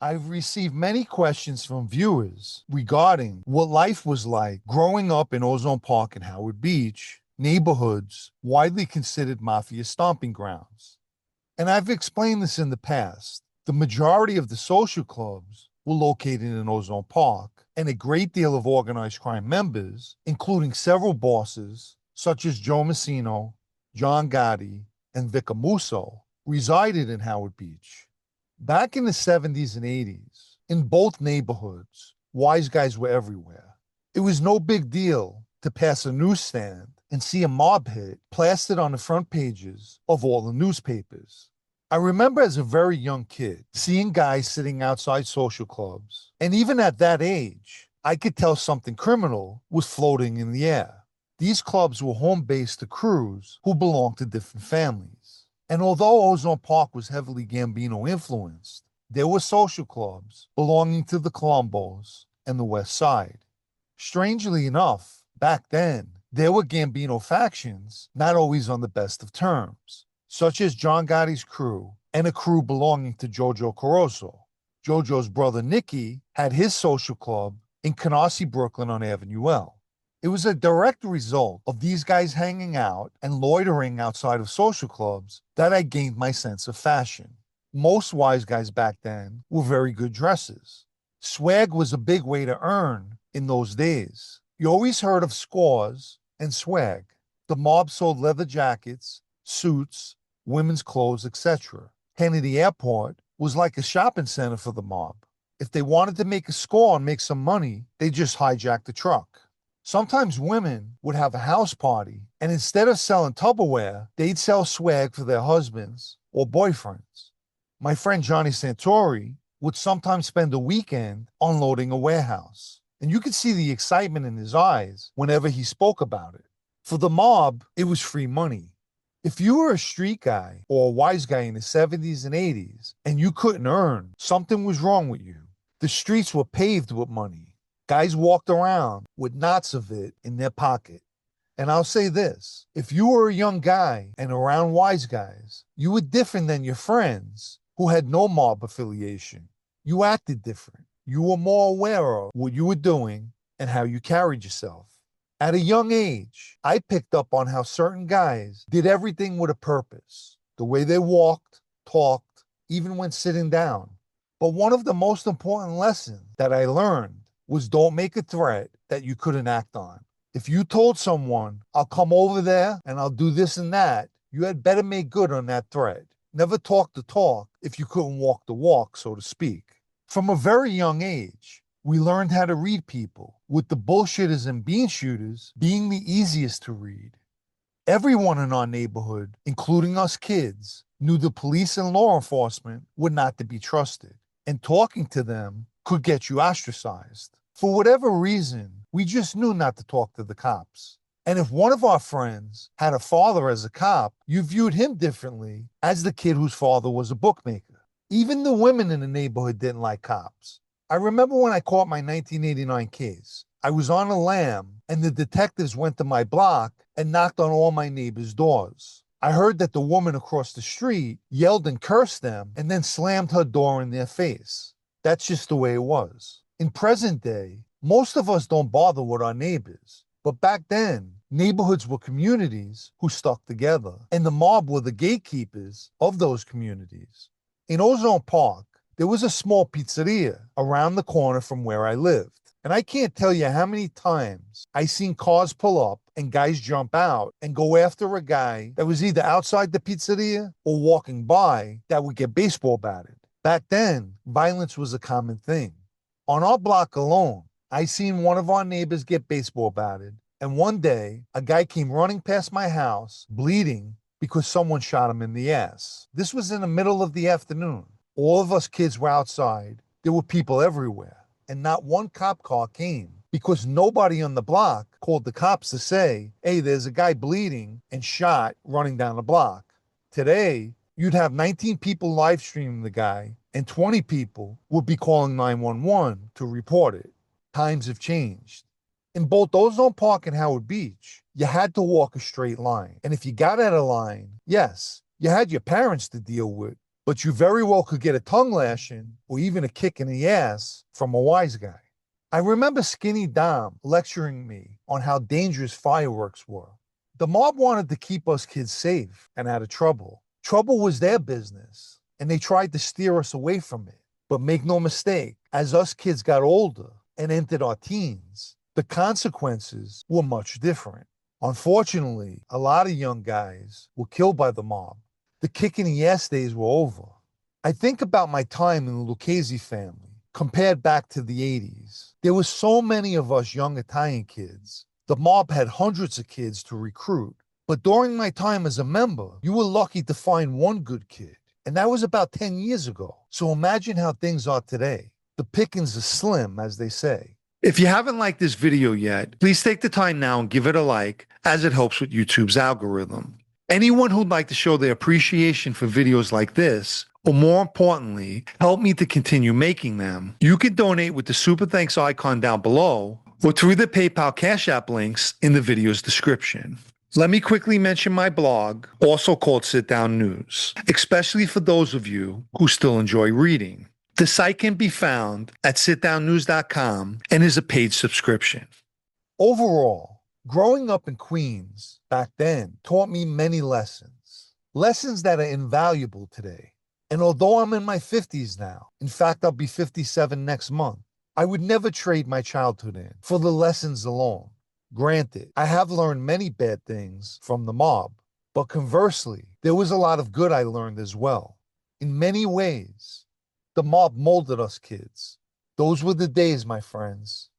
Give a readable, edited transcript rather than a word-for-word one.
I've received many questions from viewers regarding what life was like growing up in Ozone Park and Howard Beach, neighborhoods widely considered mafia stomping grounds. And I've explained this in the past. The majority of the social clubs were located in Ozone Park, and a great deal of organized crime members, including several bosses such as Joe Messino, John Gotti, and Vic Amuso, resided in Howard Beach. Back in the 70s and 80s, in both neighborhoods, wise guys were everywhere. It was no big deal to pass a newsstand and see a mob hit plastered on the front pages of all the newspapers. I remember as a very young kid seeing guys sitting outside social clubs, and even at that age, I could tell something criminal was floating in the air. These clubs were home base to crews who belonged to different families. And although Ozone Park was heavily Gambino influenced, there were social clubs belonging to the Colombos and the West Side. Strangely enough, back then, there were Gambino factions not always on the best of terms, such as John Gotti's crew and a crew belonging to Jojo Caroso. Jojo's brother Nicky had his social club in Canarsie, Brooklyn on Avenue L. It was a direct result of these guys hanging out and loitering outside of social clubs that I gained my sense of fashion. Most wise guys back then were very good dressers. Swag was a big way to earn in those days. You always heard of scores and swag. The mob sold leather jackets, suits, women's clothes, etc. Kennedy Airport was like a shopping center for the mob. If they wanted to make a score and make some money, they just hijacked the truck. Sometimes women would have a house party, and instead of selling Tupperware, they'd sell swag for their husbands or boyfriends. My friend Johnny Santori would sometimes spend a weekend unloading a warehouse, and you could see the excitement in his eyes whenever he spoke about it. For the mob, it was free money. If you were a street guy or a wise guy in the 70s and 80s and you couldn't earn, something was wrong with you. The streets were paved with money. Guys walked around with knots of it in their pocket. And I'll say this, if you were a young guy and around wise guys, you were different than your friends who had no mob affiliation. You acted different. You were more aware of what you were doing and how you carried yourself. At a young age, I picked up on how certain guys did everything with a purpose. The way they walked, talked, even when sitting down. But one of the most important lessons that I learned was don't make a threat that you couldn't act on. If you told someone, I'll come over there and I'll do this and that, you had better make good on that threat. Never talk the talk if you couldn't walk the walk, so to speak. From a very young age, we learned how to read people, with the bullshitters and bean shooters being the easiest to read. Everyone in our neighborhood, including us kids, knew the police and law enforcement were not to be trusted, and talking to them could get you ostracized. For whatever reason, we just knew not to talk to the cops. And if one of our friends had a father as a cop, you viewed him differently as the kid whose father was a bookmaker. Even the women in the neighborhood didn't like cops. I remember when I caught my 1989 case. I was on a lam, and the detectives went to my block and knocked on all my neighbors' doors. I heard that the woman across the street yelled and cursed them and then slammed her door in their face. That's just the way it was. In present day, most of us don't bother with our neighbors. But back then, neighborhoods were communities who stuck together, and the mob were the gatekeepers of those communities. In Ozone Park, there was a small pizzeria around the corner from where I lived. And I can't tell you how many times I seen cars pull up and guys jump out and go after a guy that was either outside the pizzeria or walking by that would get baseball batted. Back then, violence was a common thing. On our block alone, I seen one of our neighbors get baseball batted, and one day, a guy came running past my house, bleeding because someone shot him in the ass. This was in the middle of the afternoon. All of us kids were outside. There were people everywhere, and not one cop car came because nobody on the block called the cops to say, hey, there's a guy bleeding and shot running down the block. Today, you'd have 19 people live streaming the guy, and 20 people would be calling 911 to report it. Times have changed. In both Ozone Park and Howard Beach, you had to walk a straight line. And if you got out of line, yes, you had your parents to deal with, but you very well could get a tongue lashing or even a kick in the ass from a wise guy. I remember Skinny Dom lecturing me on how dangerous fireworks were. The mob wanted to keep us kids safe and out of trouble. Trouble was their business, and they tried to steer us away from it. But make no mistake, as us kids got older and entered our teens, the consequences were much different. Unfortunately, a lot of young guys were killed by the mob. The kick in the ass days were over. I think about my time in the Lucchese family, compared back to the 80s. There were so many of us young Italian kids. The mob had hundreds of kids to recruit. But during my time as a member, you were lucky to find one good kid. And that was about 10 years ago. So imagine how things are today. The pickings are slim, as they say. If you haven't liked this video yet, please take the time now and give it a like, as it helps with YouTube's algorithm. Anyone who'd like to show their appreciation for videos like this, or more importantly, help me to continue making them, you can donate with the Super Thanks icon down below, or through the PayPal Cash App links in the video's description. Let me quickly mention my blog, also called Sitdownnews, especially for those of you who still enjoy reading. The site can be found at sitdownnews.com and is a paid subscription. Overall, growing up in Queens back then taught me many lessons. Lessons that are invaluable today. And although I'm in my 50s now, in fact, I'll be 57 next month, I would never trade my childhood in for the lessons alone. Granted, I have learned many bad things from the mob, but conversely, there was a lot of good I learned as well. In many ways, the mob molded us kids. Those were the days, my friends.